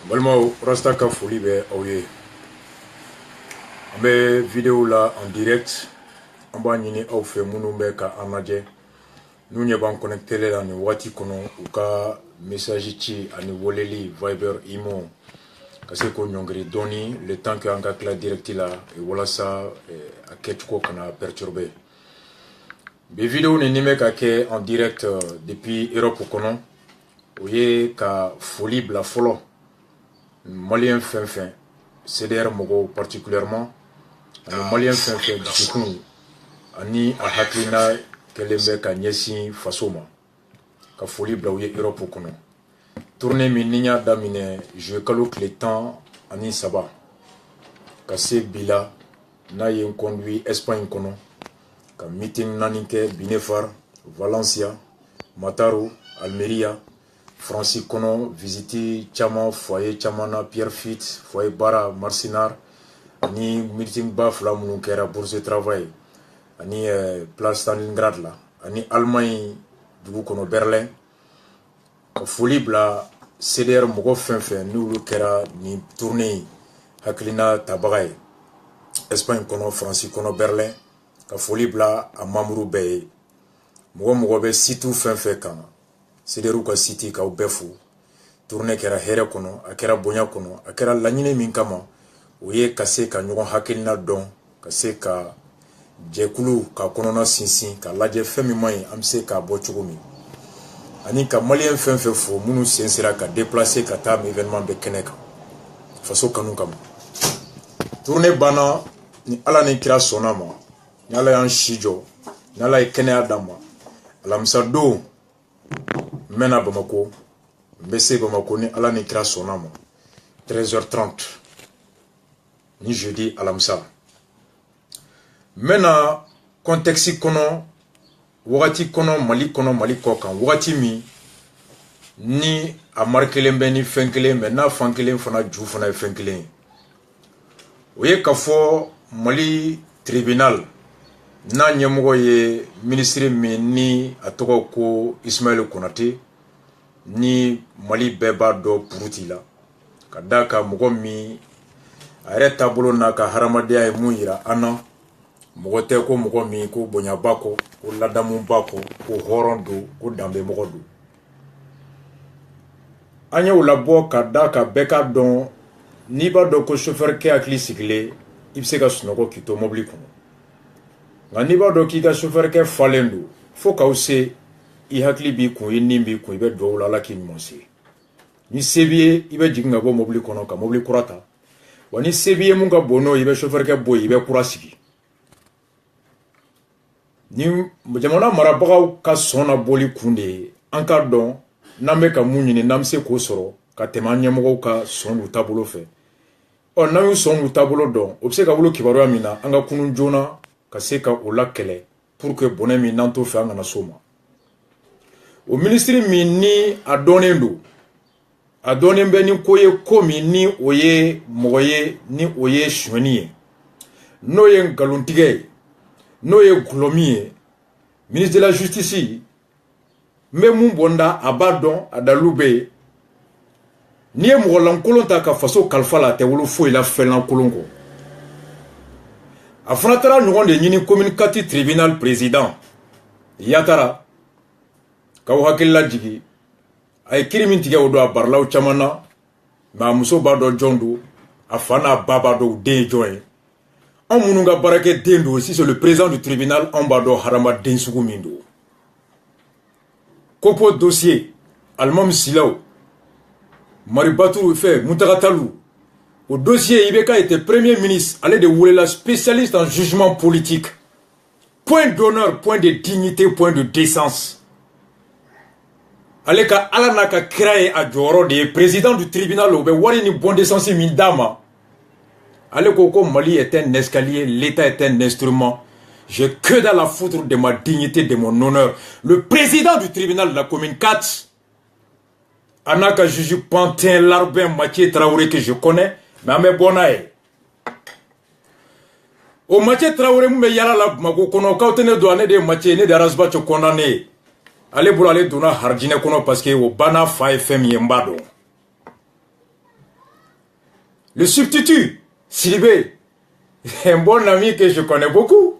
Balmo Rastaka Folie be Oye. Ambe vidéo là en direct. Amba nyini au fe munu ka amaje. Nous n'y avons connecté là ni wati kono ou ka message ci ani woleli Viber Imo. Kase ko nyongri doni le temps que anga kla direct là et voilà ça a ketchko kana perturbé. Be vidéo ni nime ka ke en direct depuis Europe kono. Oye ka folie bla folo. Malien fin CDR Mogo particulièrement Malien fin du ani a haklina kelembe ka nyesi fasoma ka folie blauye Europe kono tournée mininya damine je kalo le temps ani saba ka se bila na yen conduit Espagne kono ka meeting nanike Binefar Valencia Mataro Almeria Francis Kono visiter Chama foyer Chamana Pierre Fit foyer Bara Marcinar ni meeting baf la munu kera bourse de travail ani place Stalingrad la ani Allemagne dugu kono Berlin folie bla CDR mogo fin nous lu kera ni tournée haklina tabagay Espagne kono Francis Kono Berlin ka folie bla a mamuru be mogo be situ fin kan CDR ka city ka befu tourner kera here kono akera bonya kono akera lanyine min kama oye kase ka nyogon hakilina don kase ka jekulu ka konona sinsin ka laje femi mai amse ka bo chugumi ani ka malien fo munu sensira ka déplacer ka ta événement be keneka faso kanu kama tourner bana ni ala ni kira sonama ni ala yan shijo ni ala ikene adama alamsa do mena Bamako mbese Bamako ni ala ni kira sonama 13h30 ni jeudi alamsa mena contexte kono wakati kono Mali kokan wakati mi ni a markelen be ni fenkelen me na fankelen fana ju fana fenkelen oye kafo Mali tribunal na nyemogo ye ministre mi ni atogo ko Ismaël Konate ni Mali beba do purutila kadaka mogo mi areta bolo na ka haramadea e muira ana mogo te ko mogo mi ko bonya bako ko ladamu bako ko horondo ko dambe mogo do anya ulabo kadaka beka don ni ba do ko chauffeur ke akli sigle ibse ka sunoko kito mobili kono nga ni ba do ki ka chauffeur ke falendo fo ka use I hakli bi kun I nimbi kun ibe do la ki monsi ni sebie ibe jiginga bo mobili kono ka mobili kurata wani sebie mun ka bono ibe chauffeur ke boy ibe kurasigi ni jamana marabagaw ka sona boli kunde anka don nambe ka munyini namse ko soro ka temanya mo ka sonu tabolo fe o na yu sonu tabolo don obse ka bolo kibaro amina anga kunun jona ka se ka olakele pour que bonemi nanto fe anga na soma o ministre mi ni adonendo adonembe ni koye komi ni oye moye ni oye shweniye no ye galuntige no ye glomie ministre de la justice me mun bonda abadon adalube ni mo lankolonta ka faso kalfala te wolo fo ila felan kolongo afratara ngon de nyini communicatif tribunal président yatara ka wakilla jigi ay kirimin tige odo abarlaw chamana ma muso bado jondo afana baba do de joy on mununga barake dendo si c'est le président du tribunal on bado harama densugu mindo kopo dossier almam silaw maribatu fait mutagatalu au dossier Ibeka était premier ministre allait de Woulela spécialiste en jugement politique point d'honneur point de dignité point de décence Aleka alanaka krae a joro de président du tribunal obe wari ni bon décence mindama Aleko ko Mali est un escalier l'état est un instrument j'ai que dans la foutre de ma dignité de mon honneur le président du tribunal de la commune 4 Anaka juge Pantin Larbin Mathieu Traoré que je connais mais ame bonae o Mathieu Traoré me yala la mago kono kautene do ane de Mathieu ne de rasba cho condamné ale bolo ale donna hardine kono parce que o bana fa fm yembado Le substitut, Sidibé, un bon ami que je connais beaucoup.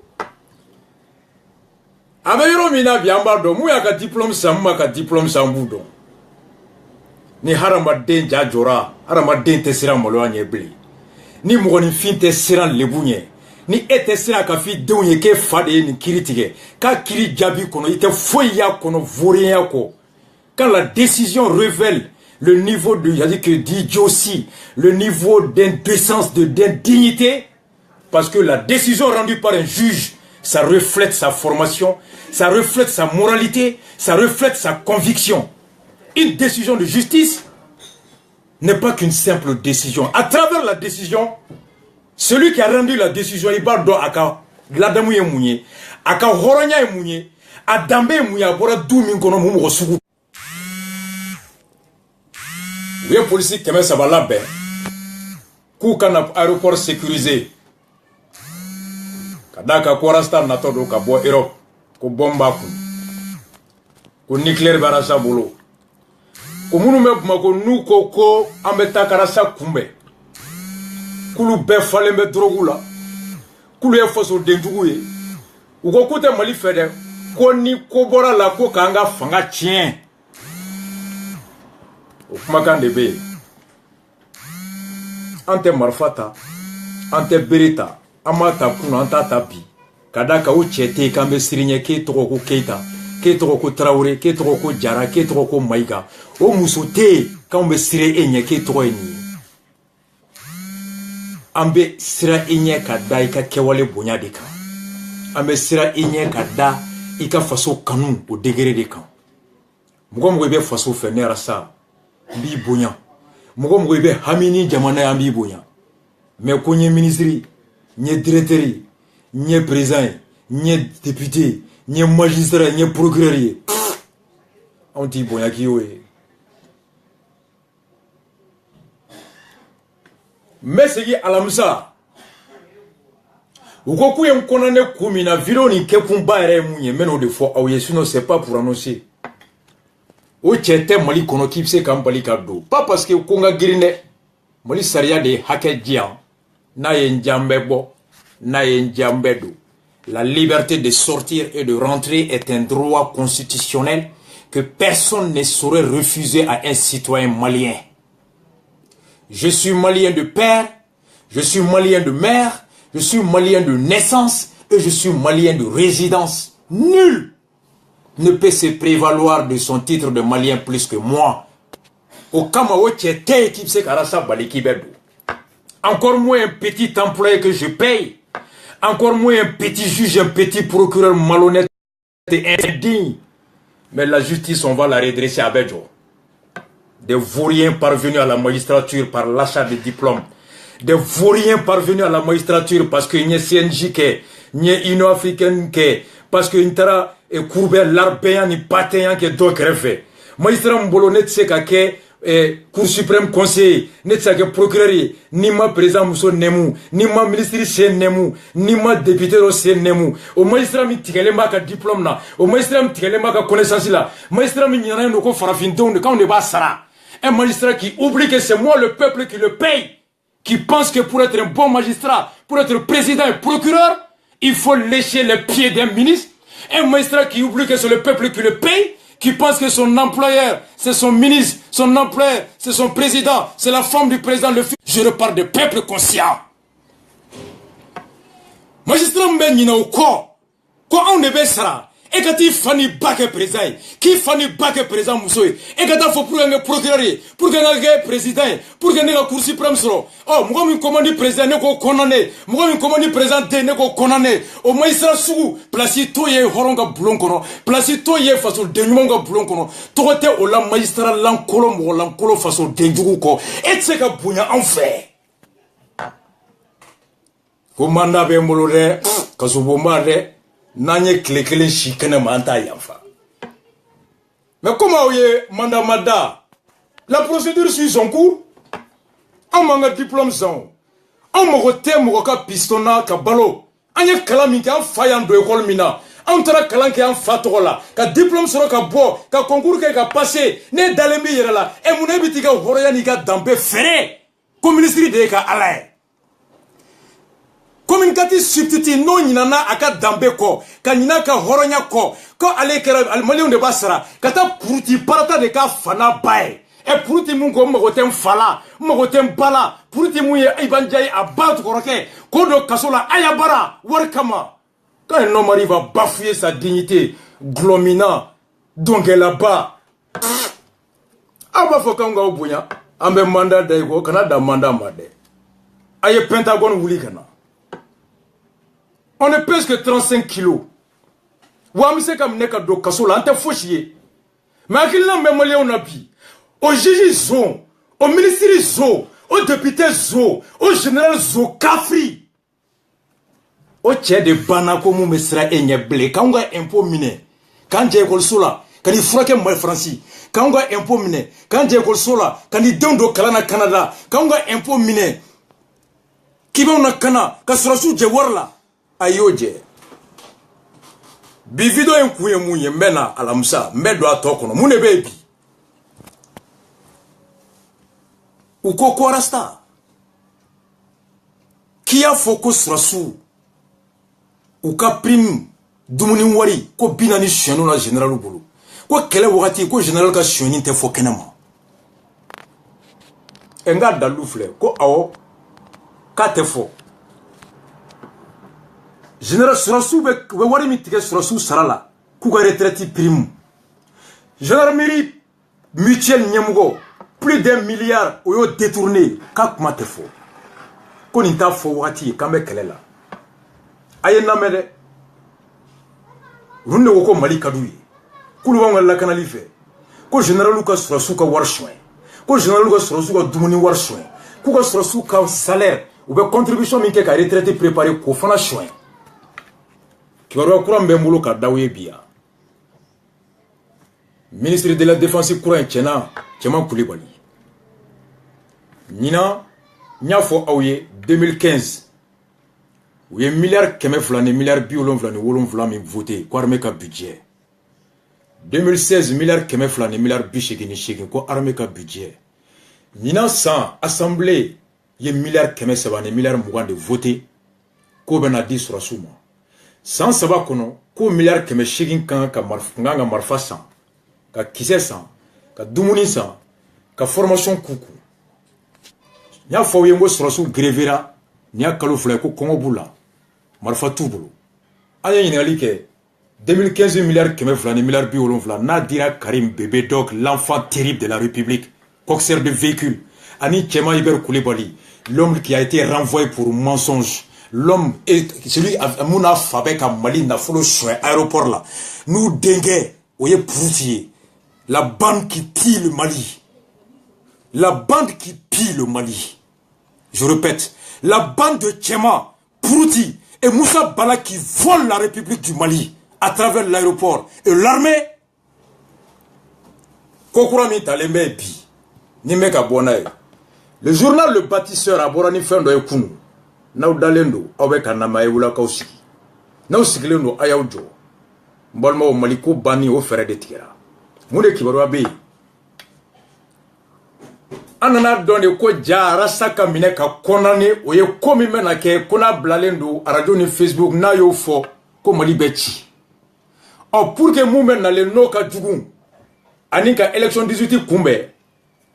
Abayoro mina biambado, mouya ka diplôme samma ka diplôme sambudo. Ni harama den jajora, harama den te siran molo anyebli. Ni mugoni fin te siran lebunye. Ni ete siran ka fi denye ke fade ni kiritige. Ka kiri jabi kono, ite foya kono, voria ko. Quand la décision révèle le niveau de, c'est-à-dire que d'idiotie, le niveau d'indécence, d'indignité, parce que la décision rendue par un juge, ça reflète sa formation, ça reflète sa moralité, ça reflète sa conviction. Une décision de justice n'est pas qu'une simple décision. À travers la décision, celui qui a rendu la décision, il va dans aka ladamu ye mounye, aka horonya ye mounye, adambe ye mounye, abora dou min kono moumo rosugu. Vous voyez, policier qui ça va là-bas. Kou kana aéroport sécurisé. Kadaka Korasta Natodo Kabo Europe. Ko bomba ku. Ko nucléaire barasa bolo. Ko munu me mako nu koko ambeta karasa kumbe. Kulu be fale me drogu la. Kulu e foso denjugu ye. Uko kute mali fede. Ko ni ko bora la ko kanga fanga tien. Okumakande be. Ante marfata. Ante berita. Amata kuna anta tapi. Kadaka u chete kambe sirinye ke toko keita. Ke toko traure, ke toko jara, ke toko maiga. O musote kambe sire enye ke toko eni. Ambe sira enye kada ika kewale bonya deka. Ambe sira enye kada ika faso kanu o degere deka. Mugo be faso fenera sa. Bi bonya. Mugo be hamini jamana ya bi bonya. Me konye ministry, nye directeur, nye président, nye député, nye magistrat, nye procureur. On dit bonya ki yo e. Mais c'est qui alamsa. Ukoku yem konane kumina video ni kekumba ere munye meno de fois aouye sinon c'est pas pour annoncer. O chete mali kono kipse kambali kado. Pas parce que konga girine mali saria de hake jian na yenjambebo na yenjambedo. La liberté de sortir et de rentrer est un droit constitutionnel que personne ne saurait refuser à un citoyen malien. Je suis malien de père, je suis malien de mère, je suis malien de naissance et je suis malien de résidence. Nul ne peut se prévaloir de son titre de malien plus que moi. Au Kamao Tchete équipe se karasa balikibedo. Encore moins un petit employé que je paye. Encore moins un petit juge, un petit procureur malhonnête et indigne. Mais la justice, on va la redresser à Bedjo. Des vauriens parvenus à la magistrature par l'achat de diplômes. Des vauriens parvenus à la magistrature parce qu'il y a CNJ, il y a Union africaine, parce qu'il y a courbé l'arbéen, ni patéen, qui est d'autres rêves. Magistrat Mbolonet, c'est que Cour suprême conseiller, n'est ce que procureur, ni ma président Mousso Nemu, ni ma ministre c'est Nemu, ni ma député c'est Nemu. Au magistrat mi tigele maka diplôme na, au magistrat mi tigele maka connaissance là. Magistrat mi nyana no ko farafindon de quand on est bas sara. Un magistrat qui oublie que c'est moi le peuple qui le paye, qui pense que pour être un bon magistrat, pour être président et procureur, il faut lécher les pieds d'un ministre. Un magistrat qui oublie que c'est le peuple qui le paye, qui pense que son employeur, c'est son ministre, son employeur, c'est son président, c'est la femme du président, le fils. Je reparle de peuple conscient. Magistrat Mbenina ou quoi? Quoi on ne sera? Et quand il fani baque président, qui fani baque président Moussoui, et quand il faut pour un procureur, pour un président, pour un cour suprême solo. Oh, moi, je commande président, ne ko condamné. Moi, je commande président, ne ko condamné. Au magistrat sous, placé toi, yé, horonga blonkono, placé toi, yé, façon denouanga blonkono, toi, t'es au la magistrat l'ancolo, façon denouko, et c'est qu'à bouya en fait. Commanda bemolore, kasubomare, Nanye klekele shikene manta yafa. Mais comment oye mandamada? La procédure suit son cours. On manga diplôme son. On mogote mogoka pistona ka balo. Anye kalami ka fayan do école mina. On tara kalan ke an fatola. Ka diplôme soro ka bo, ka concours ke ka passer. Ne dalembi yera la. E mune bitika horoya ni ka dambe fere. ko ministre de ka ala ye communicatif substitut no ɲinana a ka danbe kɔ ka ɲina ka hɔrɔnya kɔ ko ale kɛra maliyɛnw de b'a sara ka taa puruti parata de ka fana ba ye puruti mun ko n mago tɛ n fa la n mago tɛ n ba la puruti mun ye Iban Diaye a ba tukɔrɔkɛ ko don kaso la a y'a bara wari kama quand un homme arrive à bafouer sa dignité glomina dɔnkɛlaba a b'a fɔ k'anw k'aw bonya an bɛ mandat da i kɔ kana da mandat ma dɛ a ye Pentagone wuli ka na on ne pèse que 35 kilos wa an bɛ se ka minɛ ka don kaso la an tɛ fosi ye mais hakilina bɛ maliyɛnw na bi au juge zo au ministre zo au député zo au général zo kafri o cɛ de banna ko mun bɛ siran e ɲɛ bilen k'anw ka impôt minɛ k'an jɛ ekɔliso la ka n'i furakɛ Faransi k'anw ka impôt minɛ k'an jɛ ekɔliso la ka n'i denw don kalan na Canada k'anw ka impôt minɛ k'i b'anw na kana ka sɔrɔsiw jɛ wari la a y'o jɛ bi video in kun ye mun ye n bɛ na alamisa n bɛ don a tɔ kɔnɔ mun de bɛ yen bi u ko Kwarasta k'i y'a fɔ ko sɔrɔsiw u ka prime dumuni wari ko 40 siyɛnnu na général bolo ko kɛlɛ wagati ko général ka siyɛnni tɛ fɔ kɛnɛ ma n ka dalu filɛ ko awɔ k'a tɛ fɔ général sɔrɔsiw bɛ wari min tigɛ sɔrɔsiw sara la k'u ka retraite prime gendarmerie mutuelle ɲɛmɔgɔ plus d'1 milliard o y'o détourné k'a kuma tɛ fɔ ko nin t'a fɔ wagati ye k'an bɛ kɛlɛ la a ye n lamɛn dɛ olu de ko ko Mali ka d'u ye k'olu b'anw ka lakanali fɛ ko généraliw ka sɔrɔsiw ka wari soin ko généraliw ka sɔrɔsiw ka dumuni wari soin k'u ka sɔrɔsiw ka salaire u bɛ contribution min kɛ ka retraite préparer k'o fana soin kibaruya kura min bɛ n bolo ka d'aw ye bi yan ministre de la défense kura in cɛna Cɛman Kulibali ɲinan n y'a fɔ aw ye 2015 u ye miliyari 200 ni miliyari 77 min voté ko armée ka budget 2016 miliyari 200 ni miliyari 88 ko armée ka budget ɲinan san assemblée ye miliyari 300 ni miliyari 20 de voté ko bɛna di sɔrɔsiw ma san 3 kɔnɔ ko miliyari 800 kan ka marifa san ka kisɛ san ka dumuni san ka formation kuku n y'a fɔ aw ye n ko sɔrɔsiw grévera ni y'a kalo 2 ko kɔngɔ b'u la marifa t'u bolo an ye ɲininkali kɛ 2015 miliyari 200 ni miliyari 70 n'a dira Karim Bébé Doc l'enfant terrible de la République coxeur de véhicule ani Cɛman Iber Kulibali l'homme qui a été renvoyé pour mensonge l'homme celui mun n'a fa bɛ ka Mali nafolo soin aéroport la n'u denkɛ o ye puruti ye la bande qui pille le Mali. La bande qui pille le Mali. Je répète, la bande de Tchema, Prouti et Moussa Bala qui volent la République du Mali à travers l'aéroport. Et l'armée, Kokourami Talembe Bi, Nimeka Bonaye. Le journal Le Bâtisseur a borani fendo e kunu. Nau dalendo, aweka namae wula kausi. Nau siglendo ayaujo. Mbalma o Maliko bani o fere de tira. Mune kibarua be anana donne ko jara saka mine ka konane o ye komi mena ke kona blalendo radio ni Facebook na yo fo ko Mali bechi o pour que mu men na le no ka jugun ani ka élection 18 kumbe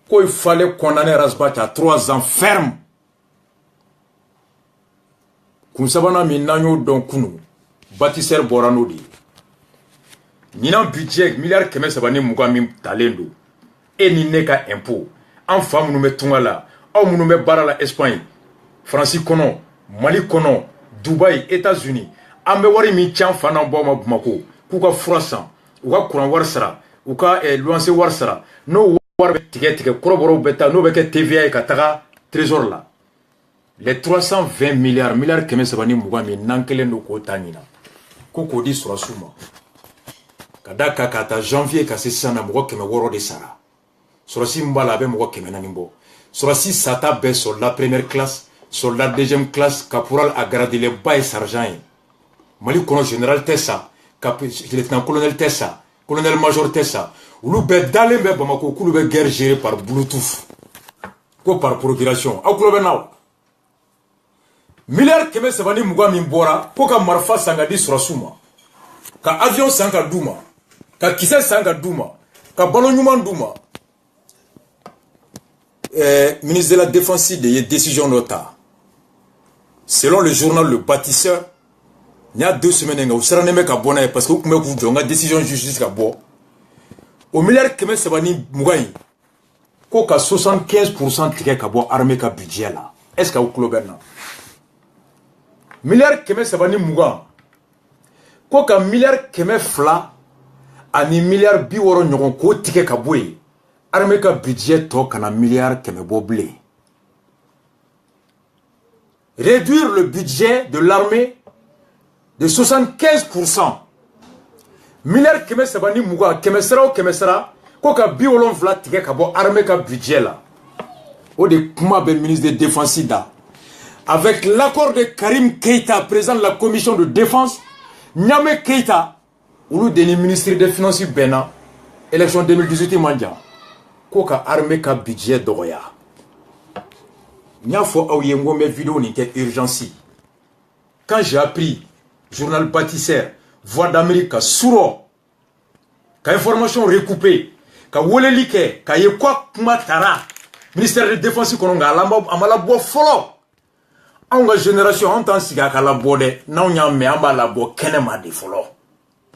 ko il fallait condamner Rasbach à 3 ans ferme kun sabana min nanyo don kunu bâtisseur borano di Ninan budget milliard 300 mugami talendo et ni ne ka impôt en femme nous mettons là au nous met bara la Espagne France kono Mali kono Dubaï États-Unis ambe wari mi tian fana bo ma Bamako ku ka furasan u ka courant war sara u ka luanse war sara no war ticket koroboro beta no beke TVA ka taga trésor là les 320 milliards 300 mugami nankelen do ko tanina ko ko di sura suma kadaka kata janvier ka sesana moko keme woro de sara sorasi mbala be moko keme nanimbo sorasi sata be soldat première classe soldat deuxième classe caporal à grade les bas et sergent Mali kono général Tessa lieutenant colonel Tessa colonel major Tessa ulu be dalen be Bamako kulu be guerre gérée par Bluetooth ko par procuration aw kulo bɛ naw milliard kɛmɛ saba ni mugan min bɔra ko ka marifa san ka di sɔrɔsiw ma ka avion san ka d'u ma ka kisɛ san ka d'u ma ka balo ɲuman d'u ma ministre de la défense de ye décision dɔ ta selon le journal Le Bâtisseur il y a 2 semaines nga u sirannen bɛ ka bɔ n'a ye parce que u tun bɛ k'u jɔ n ka décision justice ka bɔ o milliard kɛmɛ saba ni mugan in ko ka 75% tigɛ ka bɔ armée ka budget la est ce que aw tulo bɛ na milliard kɛmɛ saba ni mugan ko ka milliard kɛmɛ fila ani milliard 60 ɲɔgɔn k'o tigɛ ka bɔ yen armée ka budget tɔ kana milliard kɛmɛ bɔ bilen réduire le budget de l'armée de 75%. Milliard kɛmɛ saba ni mugan kɛmɛ sara o kɛmɛ sara ko ka 70 tigɛ ka bɔ armée ka budget la o de kuma bɛ ministre de défense da avec l'accord de Karim Keïta président de la commission de défense Niamé Keïta olu de ni ministre des finances bɛnna élection 2018 man jan ko ka armée ka budget dɔgɔya n y'a fɔ aw ye n ko n bɛ vidéo nin kɛ urgence quand j'ai appris journal Bâtisseur Voix d'Amérique ka suro ka information recoupée ka woleli kɛ ka ye kwa kuma tara ministère de défense kɔnɔ nka a ma labɔ fɔlɔ anw ka génération anw t'an sigi a ka labɔ dɛ n'anw y'a mɛn an b'a labɔ kɛnɛma de fɔlɔ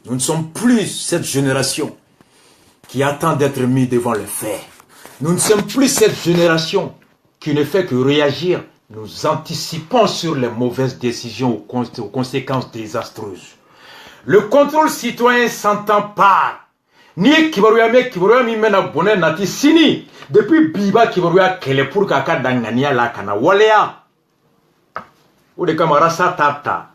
nous ne sommes plus cette génération qui attend d'être mis devant les faits nous ne sommes plus cette génération qui ne fait que réagir nous anticipons sur les mauvaises décisions aux conséquences désastreuses. Le contrôle citoyen s'entend par ni kibaruya mi mena bonne nati sini depuis biba kibaruya kele pour kaka dangania la kana waleya ou de kamara sa tata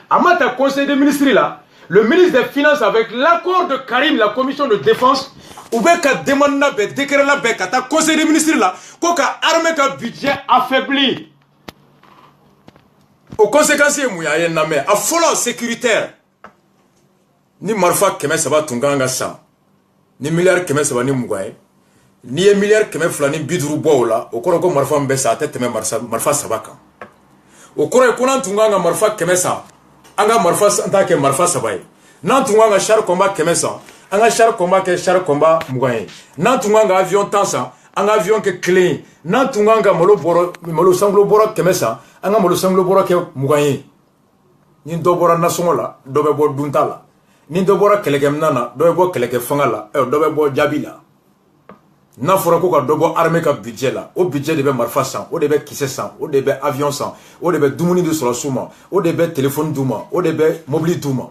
amata conseil des ministres là le ministre des finances avec l'accord de Karim la commission de défense ou be ka demande na be décret la be kata conseil des ministres là ko ka armée ka budget affaibli aux conséquences mouya ye na me a folo sécuritaire ni marfa kɛmɛ saba tun kan ka san ni milliard kɛmɛ saba ni mugan ye ni ye milliard kɛmɛ fila ni 50 bɔ o la o kɔrɔ ko marfa min bɛ sa a tɛ tɛmɛ marfa saba kan o kɔrɔ ye ko n'an tun kan ka marfa kɛmɛ san an ka marfa an t'a kɛ marfa saba ye n'an tun kan ka char combat kɛmɛ san an ka char combat kɛ char combat mugan ye n'an tun kan ka avion 10 san an ka avion kɛ kelen ye n'an tun kan ka malo sanglo bɔrɔ kɛmɛ san an ka malo sanglo bɔrɔ kɛ mugan ye ni dɔ bɔra nasɔngɔ la dɔ bɛ bɔ dunta la ni dɔ bɔra kɛlɛkɛminan na dɔ bɛ bɔ kɛlɛkɛ fanga la dɔ bɛ bɔ jaabi la n'a fɔra ko ka dɔ bɔ armée ka budget la o budget de bɛ marifa san o de bɛ kisɛ san o de bɛ avion san o de bɛ dumuni de sɔrɔ su ma o de bɛ téléphone d'u ma o de bɛ mobili d'u ma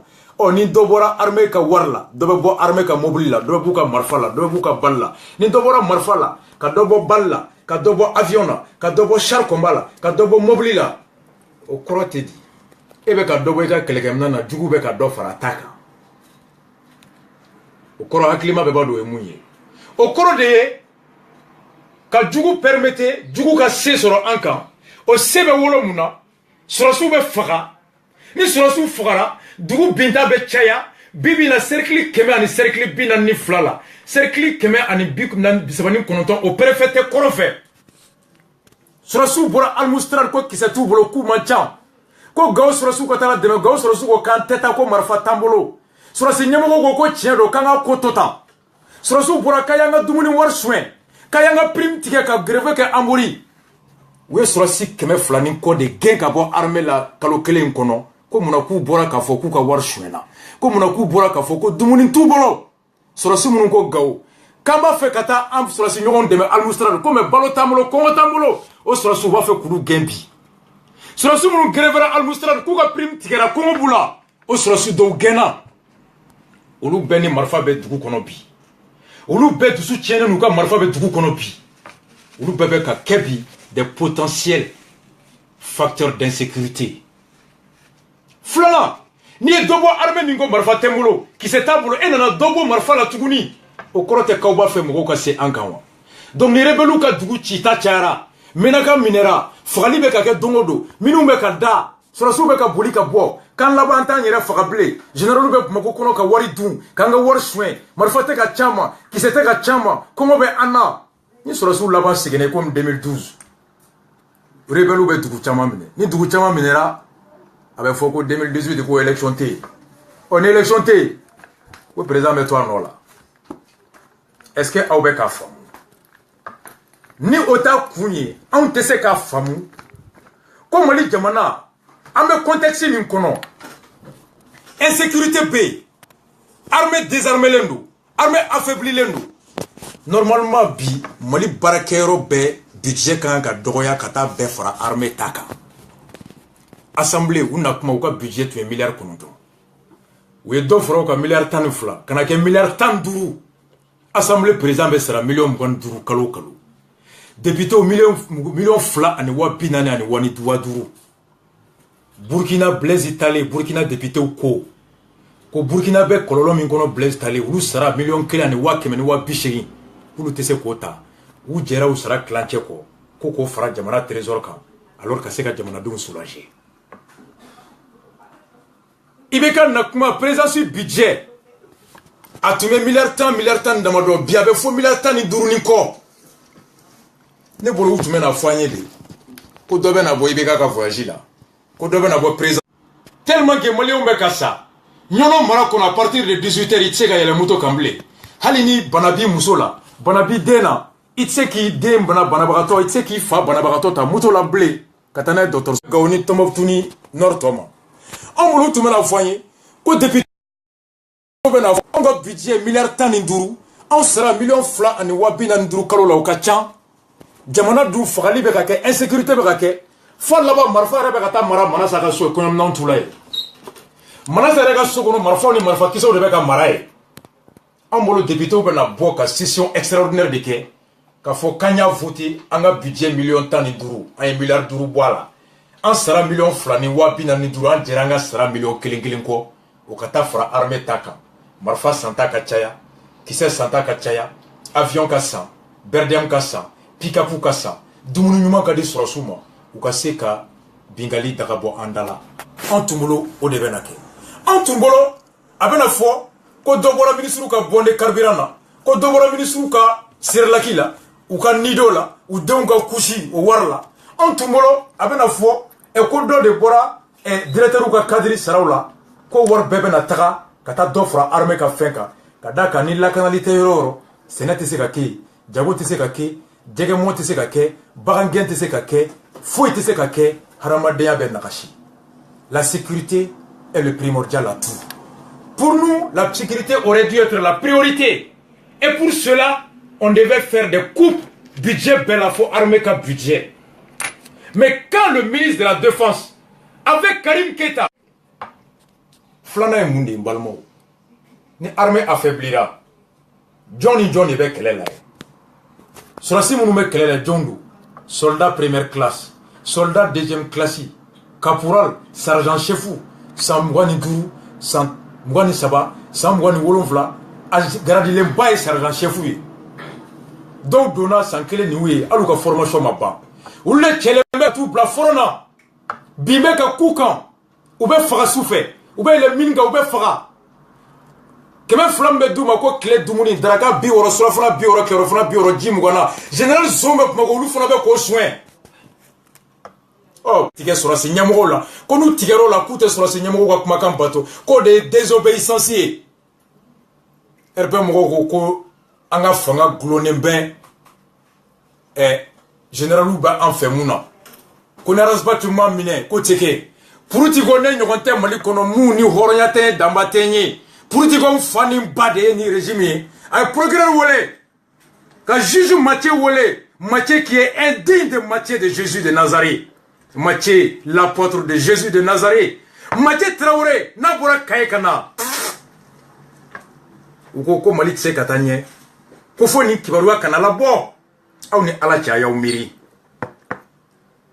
ni dɔ bɔra armée ka wari la dɔ bɛ bɔ armée ka mobili la dɔ bɛ b'u ka marifa la dɔ bɛ b'u ka bal la ni dɔ bɔra marifa la ka dɔ bɔ bal la ka dɔ bɔ avion na ka dɔ bɔ char combat la ka dɔ bɔ mobili la o kɔrɔ tɛ di e bɛ ka dɔ bɔ i ka kɛlɛkɛminan na jugu bɛ ka dɔ fara ta kan o kɔrɔ hakilima bɛɛ b'a dɔn o ye mun ye o kɔrɔ de ye ka jugu permettre jugu ka se sɔrɔ an kan o se bɛ wolo mun na sɔrɔsiw bɛ faga ni sɔrɔsiw fagara dugu binta bɛ caya bibi na cercle 100 ani cercle 42 la cercle 100 ani 39 o préfet kɔrɔ fɛ sɔrɔsiw bɔra almustral ko kisɛ t'u bolo k'u man ca ko gawo sɔrɔsiw ka taa dɛmɛ gawo sɔrɔsiw ko k'an tɛ taa ko marifa t'an bolo sɔrɔsi ɲɛmɔgɔw ko ko tiɲɛ don k'an ka ko to tan sɔrɔsiw bɔra k'a y'an ka dumuni wari soin k'a y'an ka prime tigɛ ka grève kɛ an bori u ye sɔrɔsi 200 ni kɔ de gɛn ka bɔ armée la kalo kelen in kɔnɔ ko munna k'u bɔra k'a fɔ k'u ka wari soinna ko munna k'u bɔra k'a fɔ ko dumuni t'u bolo sɔrɔsi minnu ko gawo k'an b'a fɛ ka taa an sɔrɔsi ɲɔgɔn dɛmɛ almustral ko mɛ balo t'an bolo kɔngɔ t'an bolo o sɔrɔsiw b'a fɛ k'olu gɛn bi sɔrɔsi minnu grèvera almustral k'u ka prime tigɛra kɔngɔ b'u la o sɔrɔsi dɔw gɛnna olu bɛɛ ni marifa bɛ dugu kɔnɔ bi olu bɛɛ dusu tiɲɛnen n'u ka marifa bɛ dugu kɔnɔ bi olu bɛɛ bɛ ka kɛ bi des potentiels facteurs d'insécurité filanan n'i ye dɔ bɔ armée min ko marifa tɛ n bolo kisɛ t'a bolo e nana dɔ bɔ marifa la tuguni o kɔrɔ tɛ k'aw b'a fɛ mɔgɔw ka se an kan wa donc ni rebelles ka dugu cita cayara menaka minɛra fagali bɛ ka kɛ don o don minnu bɛ ka da sɔrɔsiw bɛ ka boli ka bɔ k'an laban an t'an yɛrɛ faga bilen généraux bɛ Bamako kɔnɔ ka wari dun k'an ka wari soin marifa tɛ ka ca ma kisɛ tɛ ka ca ma kɔngɔ bɛ an na ni sɔrɔsiw laban seginna komi 2012 rebelle bɛ dugu caman minɛ ni dugu caman minɛra a bɛ fɔ ko 2018 ko élection tɛ yen ni élection tɛ yen ko président bɛ to a nɔ la est ce que aw bɛ k'a faamu ni o t'a kun ye anw tɛ se k'a faamu ko Mali jamana an bɛ contexte min kɔnɔ insécurité bɛ yen armée désarmée don armée affaiblilen don normalement bi Mali baarakɛyɔrɔ bɛɛ budget kan ka dɔgɔya ka taa bɛɛ fara armée ta kan assemblée u na kuma u ka budget tun ye miliyari 9 u ye dɔ fara u ka miliyari 12 ka na kɛ miliyari 15 assemblée président bɛ sara miliyɔn 25 kalo o kalo député miliyɔn 2,445 Burkina Blaise Talé Burkina député ko Burkina bɛ kɔlɔlɔ min kɔnɔ Blaise Talé olu sara miliyɔn 1,180 olu tɛ se k'o ta u jɛra u sara kilancɛ kɔ k'o fara jamana trésor kan alors ka se ka jamanadenw soulager i bɛ ka na kuma présidence budget a tun bɛ miliyari 10 damadɔ bi a bɛ fɔ miliyari 15 ni kɔ ne bolo u tun bɛ na fɔ an ye de ko dɔ bɛ na bɔ IBK ka voyage la ko dɔ bɛ na bɔ président tellement que maliyɛnw bɛ ka sa ɲɔnɔ mara kɔnɔ à partir de 18h i tɛ se ka yɛlɛ moto kan bilen hali ni bana b'i muso la bana b'i den na i tɛ se k'i den banabagatɔ i tɛ se k'i fa banabagatɔ ta moto la bilen ka taa n'a ye dɔgɔtɔrɔso Gawo ni Tɔnbukutu ni Nord tɔ ma anw bolo tun bɛ na fɔ an ye ko depuis bɛ na fɔ anw ka budget miliyari 15 anw sara miliyɔn 2,245 kalo la o ka ca jamana dun fagali bɛ ka kɛ insécurité bɛ ka kɛ fo laban marifa yɛrɛ bɛ ka taa mara Manasa ka so kɔɲɔminɛnw t'u la ye Manasa yɛrɛ ka so kɔnɔ marifaw ni marifakisɛw de bɛ ka mara ye anw bolo députéw bɛ na bɔ ka session extraordinaire de kɛ k'a fɔ k'an y'a voté an ka budget miliyɔn 15 an ye miliyari 5 bɔ a la an sara miliyɔn 2,445 an jɛra an ka sara miliyɔn 1 kɔ o ka taa fara armée ta kan marifa santa ka caya kisɛ santa ka caya avion ka san BRDM ka san pick-up ka san dumuni ɲuman ka di sɔrɔsiw ma u ka se ka bingali daga bɔ an da la an tun bolo o de bɛ na kɛ an tun bolo a bɛna fɔ ko dɔ bɔra ministre ka bɔnde carburant na ko dɔ bɔra ministre ka serelaki la u ka nido la u denw ka kusi o wari la an tun bolo a bɛna fɔ ko dɔ de bɔra directeur ka cadre saraw la ko wari bɛɛ bɛna taga ka taa dɔ fara armée ka fɛn kan ka da kan ni lakanali tɛ yɔrɔ yɔrɔ sɛnɛ tɛ se ka kɛ jago tɛ se ka kɛ jɛgɛmɔ tɛ se ka kɛ bagangɛn tɛ se ka kɛ foyi tɛ se ka kɛ hadamadenya bɛ nagasi la sécurité est le primordial à tout pour nous la sécurité aurait dû être la priorité et pour cela on devait faire des coupes budget bɛɛ la fo armée ka budget mais quand le ministre de la défense avec Karim Keita filanan ye mun de ye n balimaw ni armée affaiblira jɔn ni jɔn de bɛ kɛlɛ la ye sɔrɔsi minnu bɛ kɛlɛ la jɔn don soldat première classe soldat deuxième classe caporal sergent chef san 25 san 23 san 27 a garadilenba ye sergent chef ye dɔw donna san 1 ni u ye hali u ka formation ma ban olu de cɛlen bɛ t'u bila front na bin bɛ ka k'u kan u bɛ faga su fɛ u bɛ yɛlɛ mine kan u bɛ faga 200 min bɛ d'u ma ko tile dumuni daraka 60 surafana 60 kɛrɛfana 60 ji 20 na général zon bɛ kuma olu fana bɛ k'o soin tigɛ sɔrɔsi ɲɛmɔgɔw la ko n'u tigɛr'o la k'u tɛ sɔrɔsi ɲɛmɔgɔw ka kumakan bato k'o de ye désobéissance ye RP mɔgɔw ko an ka fanga gulonnen bɛ généraliw bɛ an fɛ mun na ko ni arasba tun m'a minɛ ko tɛ kɛ purutiko ne ɲɔgɔn tɛ Mali kɔnɔ mun ni hɔrɔnya tɛ danba tɛ n ye purutiko fa ni ba de ye ni régime ye a ye procureur wele ka juge Mathieu wele Mathieu qui est indigne de Mathieu de Jésus de Nazareth Mathieu l'apôtre de Jésus de Nazareth Mathieu Traoré n'a bɔra Kaye ka na u ko Mali tɛ se ka taa ɲɛ ko fo ni kibaruya kana labɔ aw ni Ala cɛ a y'aw miiri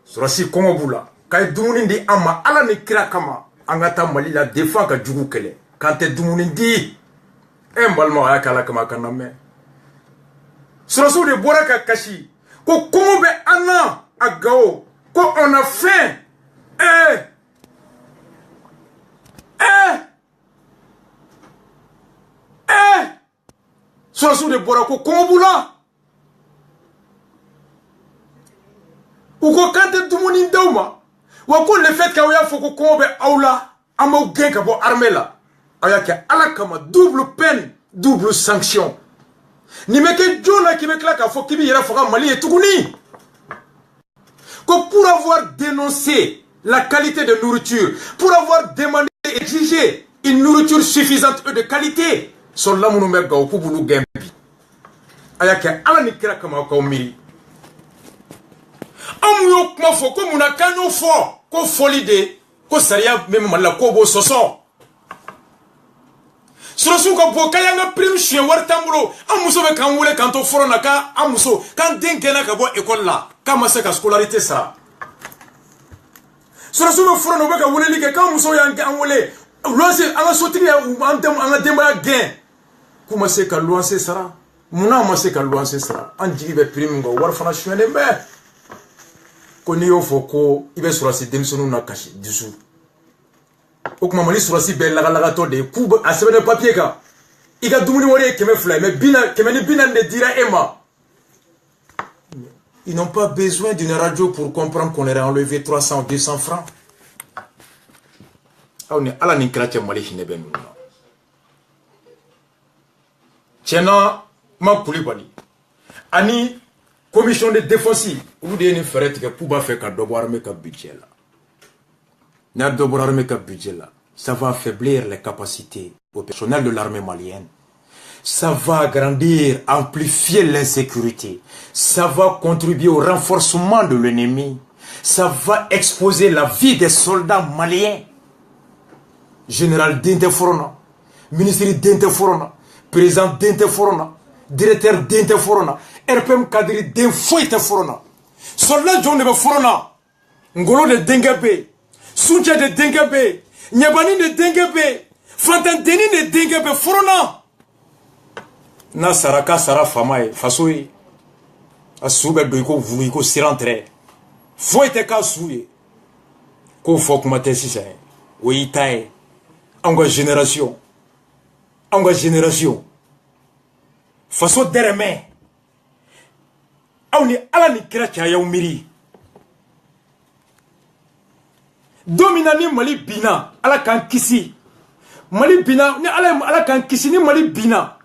sɔrɔsi kɔngɔ b'u la k'a ye dumuni di an ma Ala ni kira kama an ka taa Mali la défend ka jugu kɛlɛ k'an tɛ dumuni di n balimaw a y'a kɛ Ala kama a ka na mɛn sɔrɔsiw de bɔra ka kasi ko kɔngɔ bɛ an na a Gao ko on a faim sɔrɔsiw de bɔra ko kɔngɔ b'u la ou ko kante dumuni dawma wa ko le fait ka ya foko ko be awla amo gen ka bo armée la ayaka ala kama double peine double sanction ni meke jona ki mekla ka fo kibi yera foka Mali et tuguni ko pour avoir dénoncé la qualité de nourriture, pour avoir demandé et exigé une nourriture suffisante et de qualité, son lamour me gao pour vous gambi. Ayaka ala ni kira kama ko miri. Amuyo kuma fo ko muna kanyo fo ko folide ko saria même mala ko bo soso. Surasu ko bo kayanga prime chien war tambulo amuso be kan wole kanto forona ka amuso kan denkena ka bo école la kama se ka scolarité ça. Surasu be forona be ka wole like kan amuso yang an wole loise anga sotiri anga demba gain kuma se ka loise sara muna ma se ka loise sara an jigi be prime ngo war fana chien be ko ni yo foko ibe surasi demsonu na kashi disu. O kuma Mali surasi be laga to de ku a sebe de papier ka iga dumuni wori keme fly mais bina keme ni bina ne dira ema. Ils n'ont pas besoin d'une radio pour comprendre qu'on aurait enlevé 300 ou 200 francs. On est à la nikrache Mali hine ben nous. Tiena ma Koulibaly ani commission de défense ou de ni ferret que pour ba faire ka dobo armée ka budget là. Ça va affaiblir les capacités au personnel de l'armée malienne. Ça va agrandir, amplifier l'insécurité. Ça va contribuer au renforcement de l'ennemi. Ça va exposer la vie des soldats maliens. Général Dente Forona, ministre Dente Forona, président Dente Forona, directeur Dente Forona, RPM Kadri Dente Forona. Soldat John de Forona, Ngolo de Dengabe. Suncha de Dengabe, Nyabani de Dengabe, Fantanteni de Dengabe, Forona. Na saraka sara famae, fasoe. Asube doiko vulu ko sirantre. Foi te ka souye. Ko fok mate sisa. Oui tae. Anga génération. Anga génération. Faso dereme. Awni ala ni kira cha ya umiri. Dominani Mali bina ala kan kisi Mali bina ni ala kan kisi ni Mali bina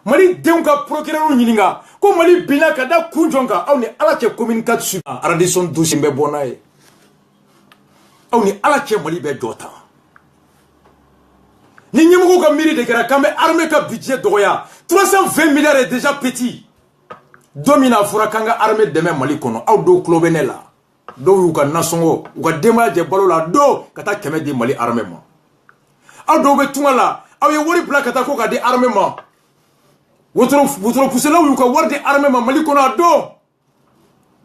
Mali denga procureur nyininga ko Mali bina kada kunjonga aw ni ala ke communication arrondissement dossier be bonaye aw ni ala ke Mali be dota ni nyimugo ka miri de kera kambe armée ka budget doya 320 milliards est déjà petit domina fura kanga armée de Mali kono aw do klobenela do yu ka nasongo u ka dema je balo la do kata keme di Mali armée ma aw do be tungala aw ye wori bla kata ko ka di armée ma wotro pusela yu ka wori di armée ma Mali kono do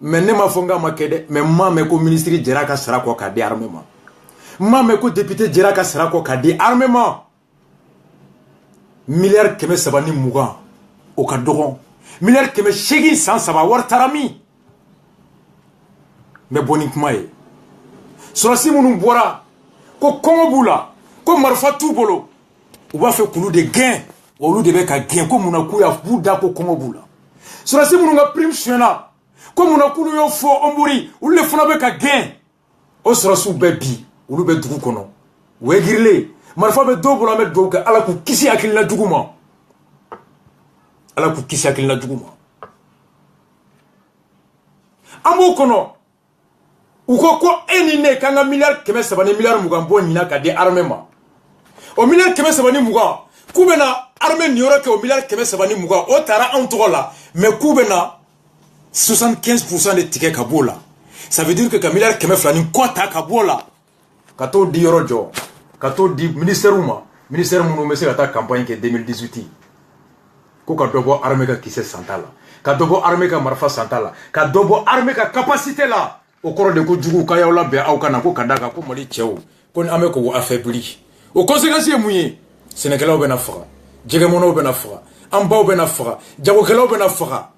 mais ne ma fonga ma kede mais ma me ko ministre jera ka sara ko ka di armée ma me ko député jera ka sara ko ka di armée ma milliard keme sabani muga o ka dogon milliard keme shegi san saba war tarami. Mais boni kuma ye surasi munu bora ko kongo bula ko marfa tu bolo u ba fe kulu de gain olu de be ka gain ko muna ku ya buda ko kongo bula surasi munu nga prime chena ko muna kulu yo fo omburi ulu le funa be ka gain o surasu be bi ulu be dugu kono wegirile marfa be do bolo me do ka ala ku kisi akilina duguma ala ku kisi akilina duguma amo kono uko ko enine kanga milliard keme sabani milliard mugambo nyina ka di armée ma o milliard keme sabani muga kubena armée niora ke o milliard keme sabani muga o tara en tola mais kubena 75% de ticket kabola ça veut dire que ka milliard keme flani kota kabola kato di yorojo kato di ministère mu mese ta campagne ke 2018 ko ka dobo armée ka kisse santala ka dobo armée ka marfa santala ka dobo armée ka capacité là au cours de Koudjou, Kayaola, Béaoukana, Kadaka, Mali Tchao, qu'on a me affaibli. Aux conséquences, mouillé, Sénégal au Benafra, Djegemono Benafra, Amba Benafra, Djawokela Benafra.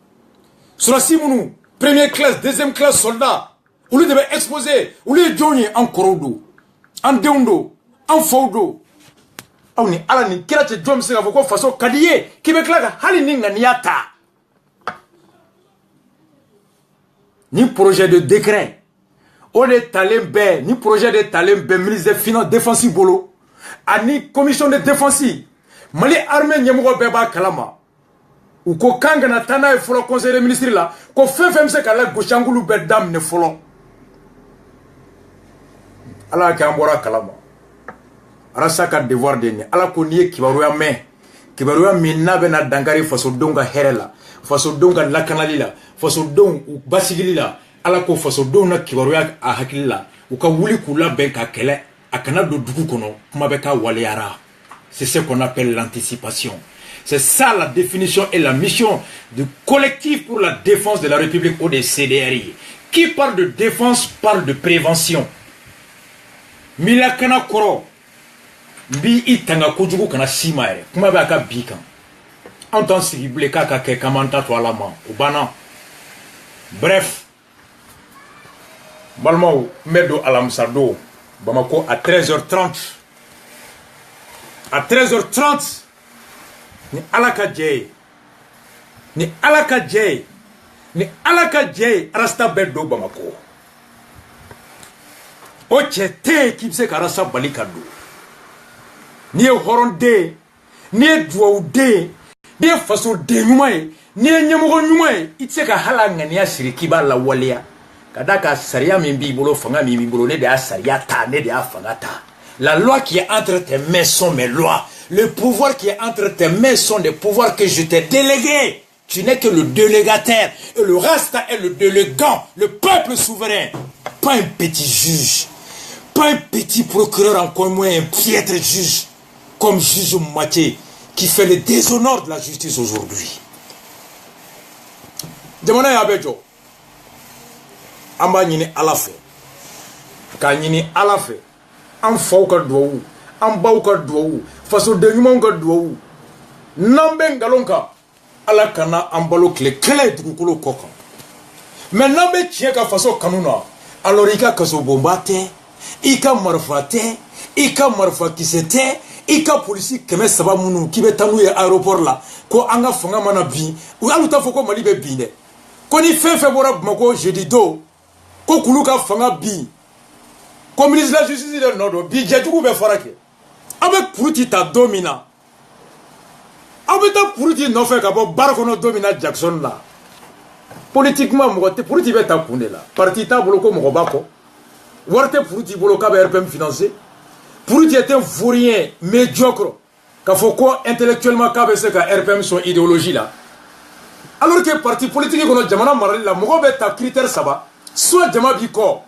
Sur la Simounou, première classe, deuxième classe, soldat, où lui devait exposer, où lui Johnny en Korodo, en Deundo, en Faudo. On est à la ni, Kirate Jom Singapore, façon Kadiye, qui me claque Halining Niata. ni projet de décret o de talen bɛɛ ni projet de talen bɛɛ ministre des finances défense bolo ani commission de défense Mali armée ɲɛmɔgɔ bɛɛ b'a kalama u ko kan kana taa n'a ye fɔlɔ conseil des ministres la ko fɛn fɛn bɛ se ka la gosi an k'olu bɛɛ daminɛ fɔlɔ ala y'a kɛ an bɔra kalama arasa ka devoir de ɲɛ ala ko n'i ye kibaruya mɛn kibaruya min n'a bɛna dankari fasodenw ka hɛrɛ la fasodenw ka lakanali la fasodenw u basigili la ala ko fasodenw na kibaruya a hakili la u ka wuli k'u labɛn ka kɛlɛ a kana don dugu kɔnɔ kuma bɛ ka waleyara c'est ce qu'on appelle l'anticipation. C'est ça la définition et la mission du collectif pour la défense de la République ou des CDRI. Qui parle de défense parle de prévention. Milakana koro bi itanga kojugu kana simaere kuma ba ka bika. Entend sible kaka ke kamanta to alama ubana. Bref. Balmao medo alamsado Bamako à 13h30. À 13h30 ni alaka jay ni alaka jay ni alaka jay rasta beddo Bamako o chete kipse karasa balikado ni horonde ni duwude ni faso de nyumae ni nyamugo nyumae itse ka halanga ni asiriki ba la walia kadaka saria mimbi bolo fanga mimbi bolo ne de asaria ta ne de afangata. La loi qui est entre tes mains sont mes lois. Le pouvoir qui est entre tes mains sont des pouvoirs que je t'ai délégués. Tu n'es que le délégataire. Et le rasta est le délégant, le peuple souverain. Pas un petit juge. Pas un petit procureur, encore moins un piètre juge. Comme juge Maté, qui fait le déshonneur de la justice aujourd'hui. Demandez à Bejo. Amba nyini alafe. Ka nyini alafe. An faw ka duwawu an baw ka duwawu faso de ɲumanw ka duwawu n'an bɛ ngalon kan ala kana an balo tile kɛlɛ dugukolo kɔ kan mais n'an bɛ tiɲɛ ka faso kanu na alors i ka kasobonba tɛ i ka marifa tɛ i ka marifa kisɛ tɛ i ka polisi 300 minnu k'i bɛ taa n'u ye aéroport la ko an ka fanga mana bin hali u t'a fɔ ko Mali bɛ bin dɛ ko ni fɛn fɛn bɔra Bamako jeudi don ko k'olu ka fanga bin. Comme ministre de la justice de Nodo, Bidjadjougou be farake. Avec Prouti ta domina. Avec ta Prouti non fait qu'à Barcono domina Jackson là. Politiquement, Prouti be ta koune là. Parti ta boloko Mokobako. Warte Prouti boloka be RPM financé. Prouti était un vaurien médiocre. Qu'a faut quoi intellectuellement qu'à que RPM son idéologie là. Alors que parti politique qu'on a Jamana Marali là, Mokobe ta critère ça va. Soit Jama Biko.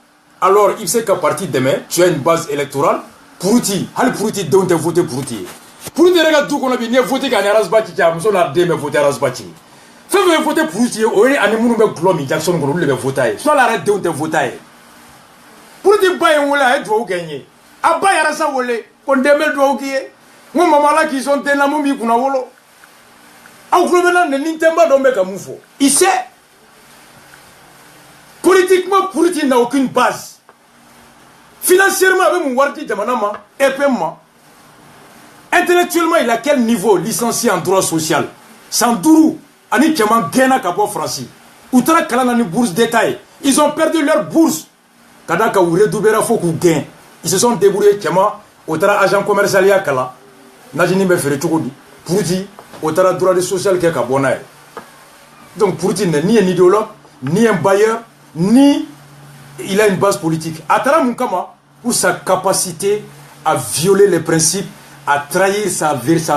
Alors, il sait qu'à partir de demain, tu as une base électorale. Prouti, hal Prouti, donc tu as voté Prouti. Prouti, regarde tout qu'on a bien voté quand Arasbati, tu as voté Arasbati. Fais voter Prouti, ou il y a un monde qui a Jackson, qu'on a voté. Soit la règle de tu as voté. Prouti, bah, on l'a, tu vas gagner. Ah, bah, Arasa, on l'a, qu'on démêle, doit gagner. Mon maman là, qui sont des namoumi, qu'on a volé. Ah, vous voulez maintenant, ne n'intègre pas de moufo. Il sait. Politiquement, Prouti n'a aucune base. Financièrement, avec mon Wardi Jamanama, EPM, intellectuellement, il a quel niveau licencié en droit social? Sandourou, Ani Tchaman Gena Kabo Franci. Outra Kalanani bourse détail. Ils ont perdu leur bourse. Kadaka ou Redoubera Fokou gain. Ils se sont débrouillés Tchama, Outra agent commercial Yakala. Najini me fait Choudi. Prouti, Outra droit social qui est Kabonaï. Donc Prouti n'est ni un idéologue, ni un bailleur, ni il a une base politique. Atara Moukama, pour sa capacité à violer les principes, à trahir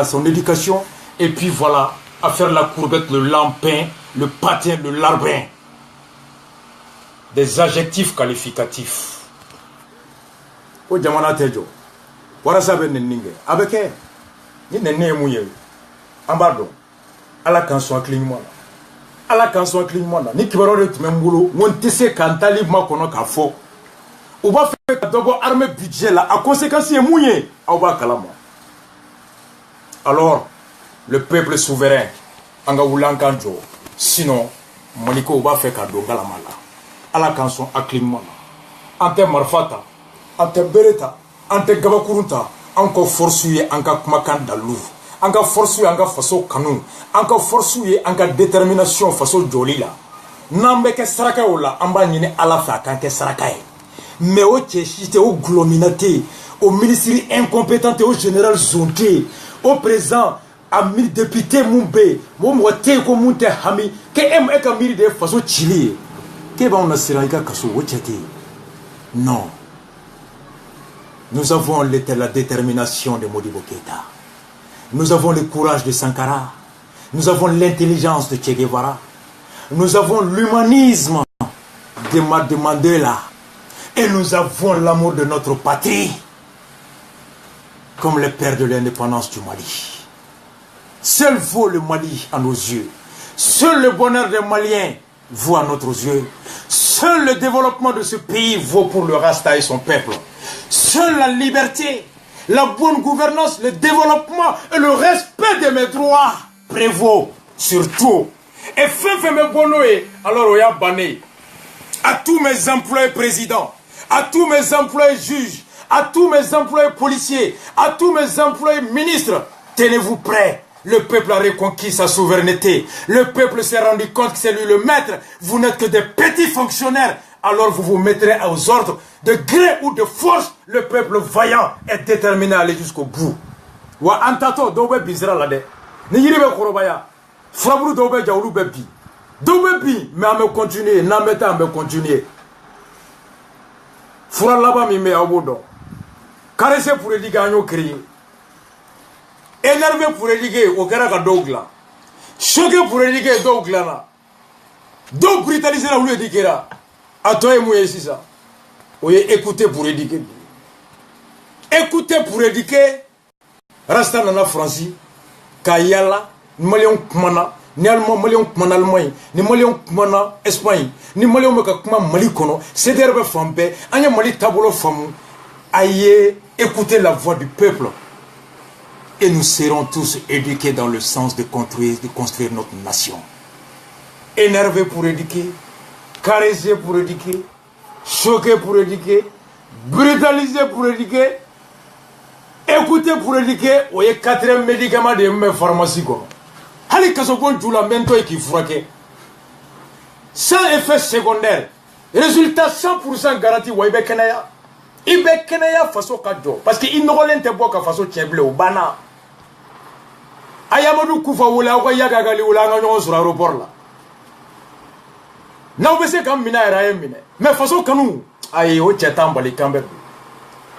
son éducation, et puis voilà, à faire la courbette, le lampin, le patin, le larbin. Des adjectifs qualificatifs. O jamana tejo. Warasa ben ninge. Abeke. Ni nene mouye. Ambado. Ala kanso aklinyuma. Ala kanso aklinyuma. Ni kibaro de tumembulu. Montese kantali makono kafo. On va faire d'abord armée budget là. À conséquence, il est mouillé. Alors, le peuple souverain, anga wulankanjo. Sinon, Maliko va faire cadeau galamala. Ala kanso aklinyuma. Ante marfata. Ante bereta. Ante gabakurunta. Anko forsuye anka kumakan dalou. Anka forsuye anka faso kanou. Anka forsuye anka détermination faso jolila. N'ambeke saraka ola, amba nyine alafa kanke saraka e. Mais au tchèchité, au glominate, au ministre incompétent, au général Zonté, au président, à mille députés Mumbe, mon moitié comme Munte Hami, que aime et Camille de façon Chili. Que va on a siraïka kaso wochete? Non. Nous avons la détermination de Modibo Keïta. Nous avons le courage de Sankara. Nous avons l'intelligence de Che Guevara. Nous avons l'humanisme de Mandela. Et nous avons l'amour de notre patrie. Comme le père de l'indépendance du Mali. Seul vaut le Mali à nos yeux. Seul le bonheur des Maliens vaut à notre yeux. Seul le développement de ce pays vaut pour le Rasta et son peuple. Seule la liberté, la bonne gouvernance, le développement et le respect de mes droits prévaut sur tout. Et fin me bonoé, alors on y a banné à tous mes employés présidents, à tous mes employés juges, à tous mes employés policiers, à tous mes employés ministres, tenez-vous prêts. Le peuple a reconquis sa souveraineté. Le peuple s'est rendu compte que c'est lui le maître. Vous n'êtes que des petits fonctionnaires. Alors vous vous mettrez aux ordres. De gré ou de force, le peuple vaillant est déterminé à aller jusqu'au bout. Wa antato dobe bizra lade. Ni yiribe korobaya. Frabru dobe jaulu bebi. Dobe bi mais on me continuer, na meta on me continuer. Fura laba mi me abodo. Caressé pour les gagner créer. Énervé pour éduquer au Karaka Dogla. Choqué pour éduquer Doglana. Donc brutaliser la roue d'éduquera. À toi et moi ici ça. Oui, écoutez pour éduquer. Écoutez pour éduquer. Rasta nana Francis. Kayala. Malion Kmana. Ni Allemand, Malion Kmana Allemagne. Ni Malion Kmana Espagne. Ni Malion Kmana Malikono. C'est derbe Fambe. Anya Mali Tabolo Famou. Aïe, écoutez la voix du peuple. Et nous serons tous éduqués dans le sens de construire notre nation. Énervé pour éduquer, caressé pour éduquer, choqué pour éduquer, brutalisé pour éduquer, écouté pour éduquer. Vous voyez, 4e médicament de mes pharmacies. Hali kasokon tu la mento et qui frappe. Sans effet secondaire. Résultat 100% garanti. Vous voyez, Kenaya. Il be Kenaya façon kadjo. Parce qu'il n'aura pas de façon tcheble ou bana. Ayamadou Koufa ou la Yagali ou la Nagnon sur l'aéroport là. N'a pas comme Mina et Mine. Mais façon que nous, aïe, au Tchatamba les Cambé.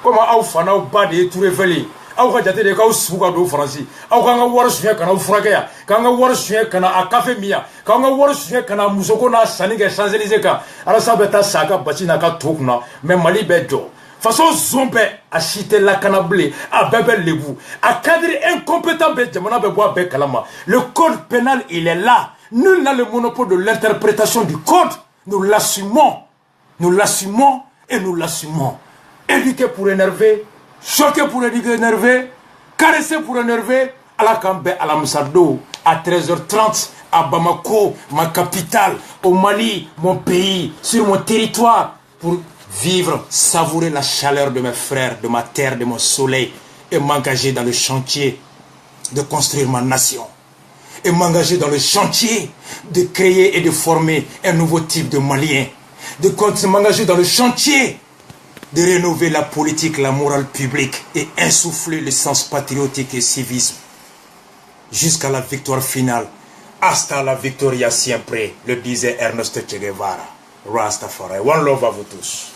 Comment au Fana au bas de tout révélé. Au Rajate de Kaus Sougado Francis. Au Kanga Warshia Kana Fragaya. Kanga Warshia Kana a Café Mia. Kanga Warshia Kana Musokona Saniga Champs-Élysées. Arasabeta Saga Bachinaka Toukna. Même Mali Bejo. Façon zombe a chité la canablé, à bébé lebou, à cadre incompétent kalama. Le code pénal, il est là. Nul n'a le monopole de l'interprétation du code. Nous l'assumons. Nous l'assumons et nous l'assumons. Éduquer pour énerver, choquer pour énerver, caresser pour énerver, à la Kambé, à la Moussado, à 13h30, à Bamako, ma capitale, au Mali, mon pays, sur mon territoire, pour vivre, savourer la chaleur de mes frères, de ma terre, de mon soleil, et m'engager dans le chantier de construire ma nation. Et m'engager dans le chantier de créer et de former un nouveau type de Malien. De m'engager dans le chantier de rénover la politique, la morale publique et insuffler le sens patriotique et civisme. Jusqu'à la victoire finale. Hasta la victoria siempre, le disait Ernesto Che Guevara. Rastafari. One love à vous tous.